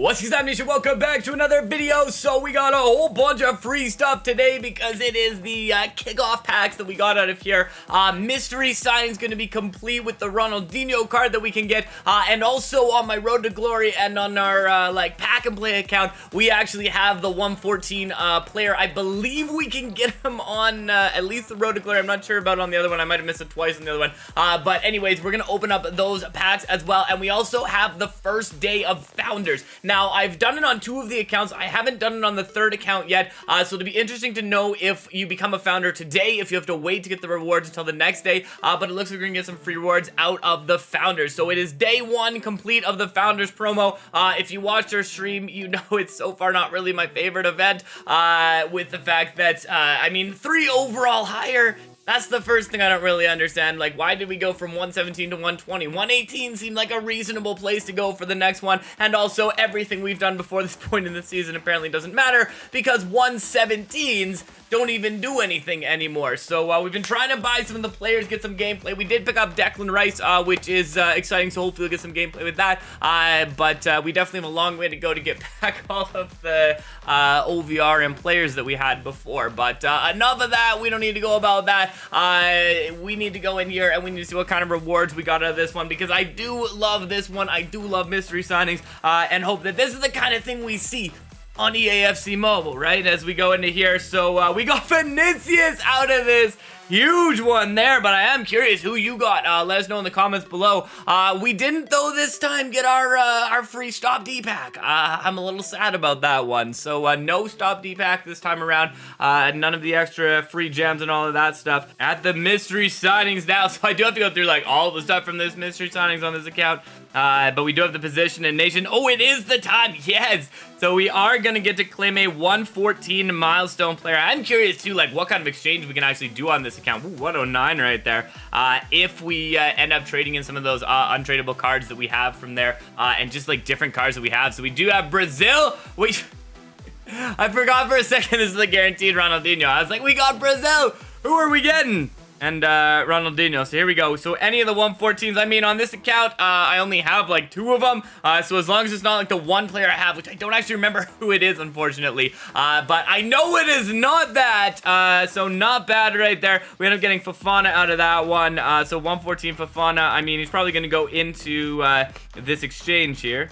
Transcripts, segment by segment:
What's up, Nation? Welcome back to another video. So we got a whole bunch of free stuff today because it is the kickoff packs that we got out of here. Mystery signing's going to be complete with the Ronaldinho card that we can get, and also on my Road to Glory and on our pack and play account, we actually have the 114 player. I believe we can get him on at least the Road to Glory. I'm not sure about on the other one. I might have missed it twice on the other one. But anyways, we're going to open up those packs as well, and we also have the first day of Founders. Now, I've done it on 2 of the accounts. I haven't done it on the 3rd account yet, so it'll be interesting to know if you become a founder today, if you have to wait to get the rewards until the next day, but it looks like we're gonna get some free rewards out of the Founders. So it is day 1 complete of the Founders promo. If you watched our stream, you know it's so far not really my favorite event, with the fact that, I mean, 3 overall higher. That's the first thing I don't really understand. Like, why did we go from 117 to 120? 118 seemed like a reasonable place to go for the next one. And also, everything we've done before this point in the season apparently doesn't matter because 117s don't even do anything anymore. So we've been trying to buy some of the players, get some gameplay. We did pick up Declan Rice, which is exciting, so hopefully we'll get some gameplay with that. But we definitely have a long way to go to get back all of the OVR and players that we had before. But enough of that. We don't need to go about that. We need to go in here and we need to see what kind of rewards we got out of this one, because I do love this one. I do love mystery signings, and hope that this is the kind of thing we see on EAFC Mobile, right? As we go into here. So we got Vinicius out of this. Huge one there, but I am curious who you got. Let us know in the comments below. We didn't, though, this time get our free Stopde pack. I'm a little sad about that one. So no Stopde pack this time around. None of the extra free gems and all of that stuff. At the mystery signings now, so I do have to go through like all the stuff from this mystery signings on this account. But we do have the position and nation. Oh, it is the time. Yes. So we are going to get to claim a 114 milestone player. I'm curious too, like what kind of exchange we can actually do on this account. Ooh, 109 right there. If we end up trading in some of those untradeable cards that we have from there, and just like different cards that we have. So we do have Brazil, which I forgot for a second. This is the guaranteed Ronaldinho. I was like, we got Brazil. Who are we getting? And Ronaldinho. So here we go. So any of the 114s, I mean, on this account, I only have like 2 of them. So as long as it's not like the one player I have, which I don't actually remember who it is, unfortunately. But I know it is not that. So not bad right there. We end up getting Fofana out of that one. So 114 Fofana. I mean, he's probably going to go into this exchange here.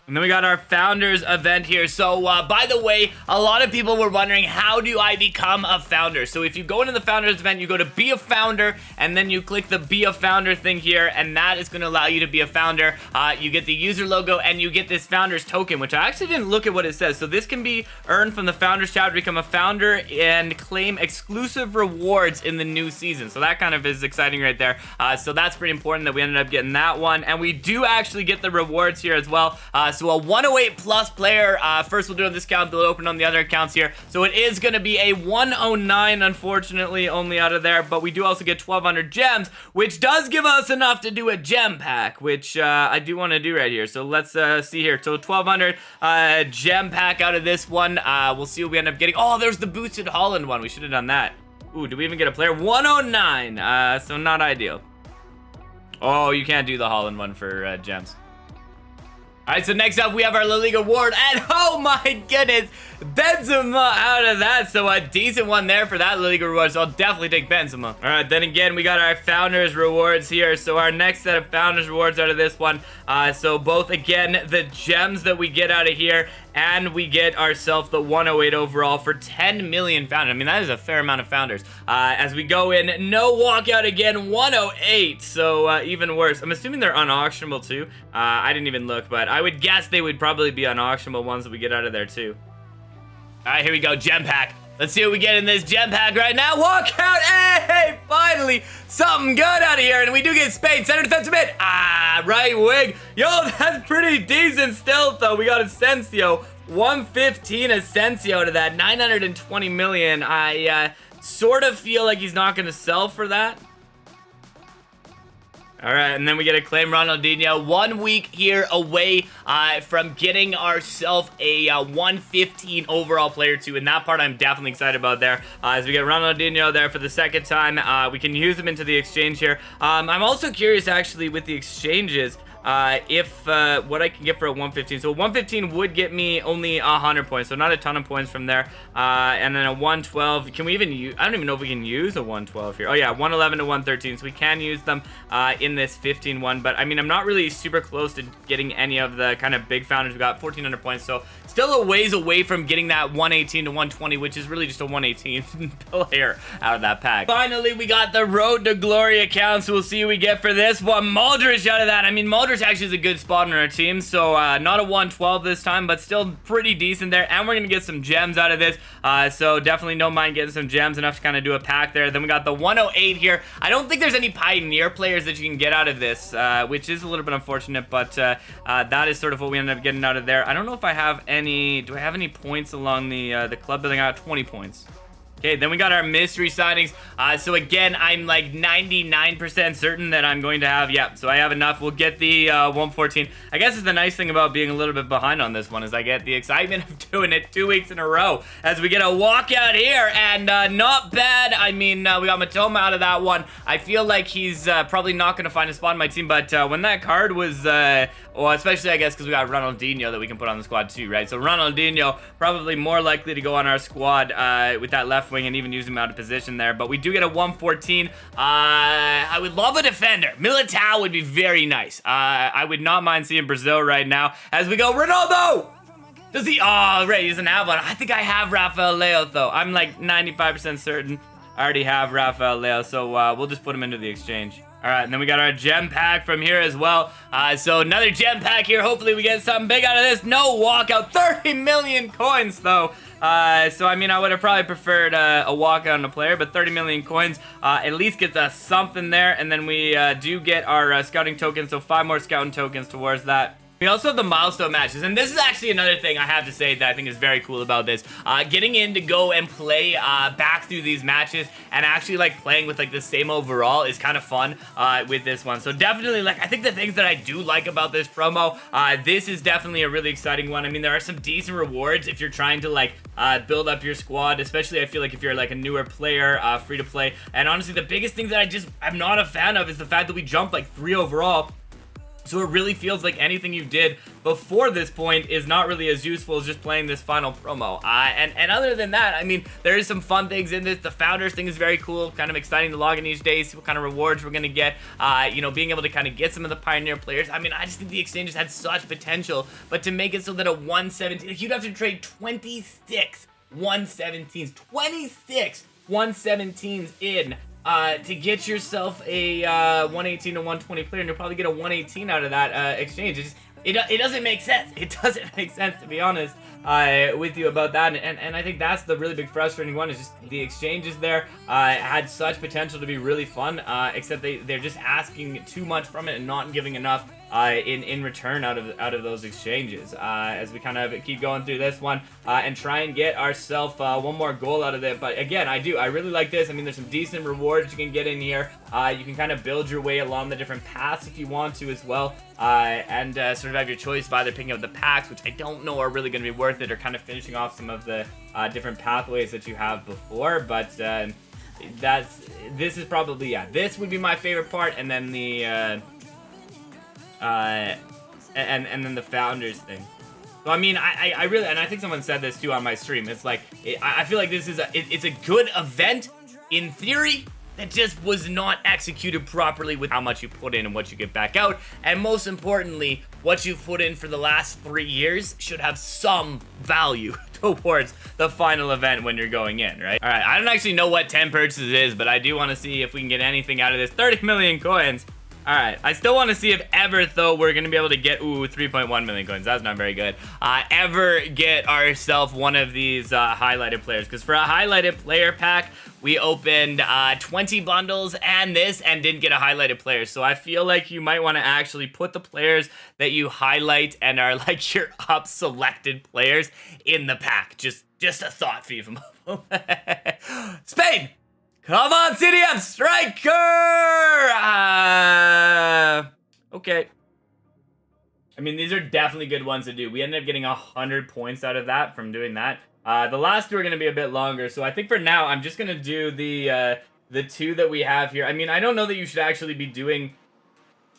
And then we got our Founders event here. So, by the way, a lot of people were wondering, how do I become a founder? So if you go into the Founders event, you go to Be a Founder, and then you click the Be a Founder thing here, and that is going to allow you to be a founder. You get the user logo, and you get this Founders token, which I actually didn't look at what it says. So this can be earned from the Founders tab to become a founder and claim exclusive rewards in the new season. So that kind of is exciting right there. So that's pretty important that we ended up getting that one. And we do actually get the rewards here as well. So a 108 plus player, first we'll do on this account, they'll open on the other accounts here. So it is going to be a 109, unfortunately, only out of there. But we do also get 1,200 gems, which does give us enough to do a gem pack, which I do want to do right here. So let's see here. So 1,200 gem pack out of this one. We'll see what we end up getting. Oh, there's the boosted Holland one. We should have done that. Ooh, do we even get a player? 109, so not ideal. Oh, you can't do the Holland one for gems. Alright, so next up we have our LaLiga award, and oh my goodness, Benzema out of that. So a decent one there for that LaLiga reward, so I'll definitely take Benzema. Alright, then again, we got our Founders rewards here. So our next set of Founders rewards out of this one. So both, again, the gems that we get out of here, and we get ourselves the 108 overall for 10 million Founders. I mean, that is a fair amount of Founders. As we go in, no walkout again, 108. So even worse. I'm assuming they're unauctionable too. I didn't even look, but I would guess they would probably be unauctionable ones that we get out of there too. All right, here we go, gem pack. Let's see what we get in this gem pack right now. Walkout, hey, finally, something good out of here. And we do get Spain, center defensive mid. Right wing. Yo, that's pretty decent still, though. We got Asensio, 115 Asensio to that, 920 million. I sort of feel like he's not going to sell for that. All right, and then we get to claim Ronaldinho. 1 week here away from getting ourselves a 115 overall player too, and that part I'm definitely excited about there. As we get Ronaldinho there for the second time, we can use him into the exchange here. I'm also curious actually with the exchanges. if what I can get for a 115. So 115 would get me only 100 points, so not a ton of points from there. And then a 112. Can we even use? I don't even know if we can use a 112 here. Oh yeah, 111 to 113. So we can use them in this 15 one. But I mean, I'm not really super close to getting any of the kind of big founders. We got 1,400 points, so still a ways away from getting that 118 to 120, which is really just a 118 player out of that pack. Finally, we got the Road to Glory account, so we'll see what we get for this one. Muldrich out of that. I mean, Muldrich actually is a good spot on our team, so not a 112 this time, but still pretty decent there. And we're gonna get some gems out of this, so definitely don't mind getting some gems, enough to kind of do a pack there. Then we got the 108 here. I don't think there's any Pioneer players that you can get out of this, which is a little bit unfortunate, but that is sort of what we ended up getting out of there. I don't know if I have any. Do I have any points along the club building? I got 20 points. Okay, then we got our mystery signings. So again, I'm like 99% certain that I'm going to have, yeah, so I have enough. We'll get the 114. I guess it's the nice thing about being a little bit behind on this one is I get the excitement of doing it 2 weeks in a row as we get a walkout here, and not bad. I mean, we got Matoma out of that one. I feel like he's probably not going to find a spot in my team, but when that card was, well, especially I guess because we got Ronaldinho that we can put on the squad too, right? So Ronaldinho probably more likely to go on our squad with that left wing and even use him out of position there. But we do get a 114. I would love a defender. Militao would be very nice. I would not mind seeing Brazil right now as we go. Ronaldo! Does he? Oh, right, he doesn't have one. I think I have Rafael Leo, though. I'm like 95% certain I already have Rafael Leo, so we'll just put him into the exchange. All right, and then we got our gem pack from here as well. So another gem pack here. Hopefully we get something big out of this. No walkout. 30 million coins, though. So, I mean, I would have probably preferred a walkout on a player, but 30 million coins at least gets us something there. And then we do get our scouting tokens, so 5 more scouting tokens towards that. We also have the milestone matches, and this is actually another thing I have to say that I think is very cool about this. Getting in to go and play back through these matches and actually like playing with like the same overall is kind of fun with this one. So definitely, like, I think the things that I do like about this promo, this is definitely a really exciting one. I mean, there are some decent rewards if you're trying to like build up your squad, especially I feel like if you're like a newer player, free to play. And honestly, the biggest thing that I'm not a fan of is the fact that we jumped like 3 overall. So it really feels like anything you did before this point is not really as useful as just playing this final promo. And other than that, I mean, there is some fun things in this. The Founders thing is very cool, kind of exciting to log in each day, see what kind of rewards we're going to get. You know, being able to kind of get some of the Pioneer players. I mean, I just think the exchanges had such potential, but to make it so that a 117, like, you'd have to trade 26 117s, 26 117s in to get yourself a 118 to 120 player, and you'll probably get a 118 out of that exchange. It doesn't make sense. It doesn't make sense, to be honest, with you about that. And I think that's the really big frustrating one, is just the exchanges there had such potential to be really fun, except they're just asking too much from it and not giving enough in return out of those exchanges. As we kind of keep going through this one and try and get ourselves one more goal out of it. But again, I really like this. I mean, there's some decent rewards you can get in here. You can kind of build your way along the different paths if you want to as well, and sort of have your choice of either picking up the packs, which I don't know are really going to be worth it, or kind of finishing off some of the different pathways that you have before. But this is probably, yeah, this would be my favorite part, and then the and then the Founders thing. So I mean, I really, and I think someone said this too on my stream, it's like, I feel like this is it's a good event in theory, that just was not executed properly with how much you put in and what you get back out. And most importantly, what you've put in for the last 3 years should have some value towards the final event when you're going in, right? All right, I don't actually know what 10 purchases is, but I do want to see if we can get anything out of this. 30 million coins. All right, I still want to see if ever, though, we're going to be able to get, 3.1 million coins. That's not very good. Ever get ourselves one of these highlighted players. Because for a highlighted player pack, we opened 20 bundles and this, and didn't get a highlighted player. So I feel like you might want to actually put the players that you highlight and are like your up-selected players in the pack. Just a thought, FIFA Mobile. Spain! Come on, CDM striker! Okay. I mean, these are definitely good ones to do. We ended up getting 100 points out of that from doing that. The last two are going to be a bit longer, so I think for now, I'm just going to do the two that we have here. I mean, I don't know that you should actually be doing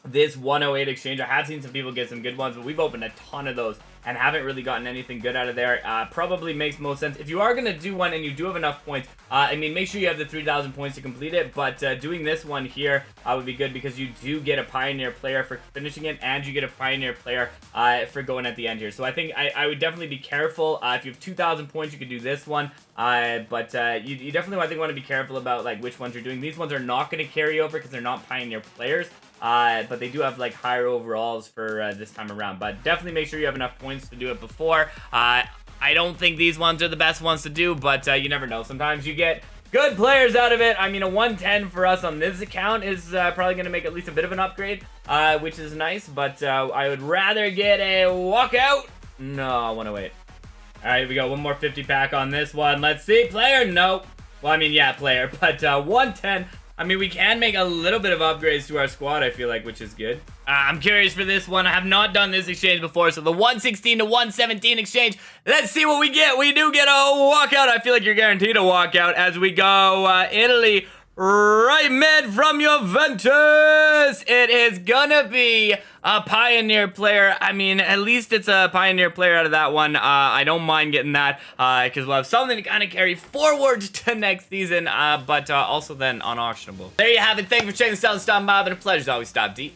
this 108 exchange. I have seen some people get some good ones, but we've opened a ton of those and haven't really gotten anything good out of there. Probably makes most sense. If you are going to do one and you do have enough points, I mean, make sure you have the 3,000 points to complete it, but doing this one here would be good because you do get a Pioneer player for finishing it, and you get a Pioneer player for going at the end here. So I think I would definitely be careful. If you have 2,000 points, you could do this one, but you definitely, I think, want to be careful about like which ones you're doing. These ones are not going to carry over because they're not Pioneer players. But they do have like higher overalls for this time around. But definitely make sure you have enough points to do it before. I don't think these ones are the best ones to do, but you never know. Sometimes you get good players out of it. I mean, a 110 for us on this account is probably going to make at least a bit of an upgrade, which is nice. But I would rather get a walkout. No, 108. All right, here we go. One more 50 pack on this one. Let's see. Player? No. Well, I mean, yeah, player. But 110. I mean, we can make a little bit of upgrades to our squad, I feel like, which is good. I'm curious for this one. I have not done this exchange before, so the 116 to 117 exchange. Let's see what we get. We do get a walkout. I feel like you're guaranteed a walkout as we go Italy. Right mid from Juventus. It is gonna be a Pioneer player. I mean, at least it's a Pioneer player out of that one. I don't mind getting that because we'll have something to kind of carry forward to next season, but also then unauctionable. There you have it. Thank you for checking this out. Stop by. Been a pleasure as always. Stopde.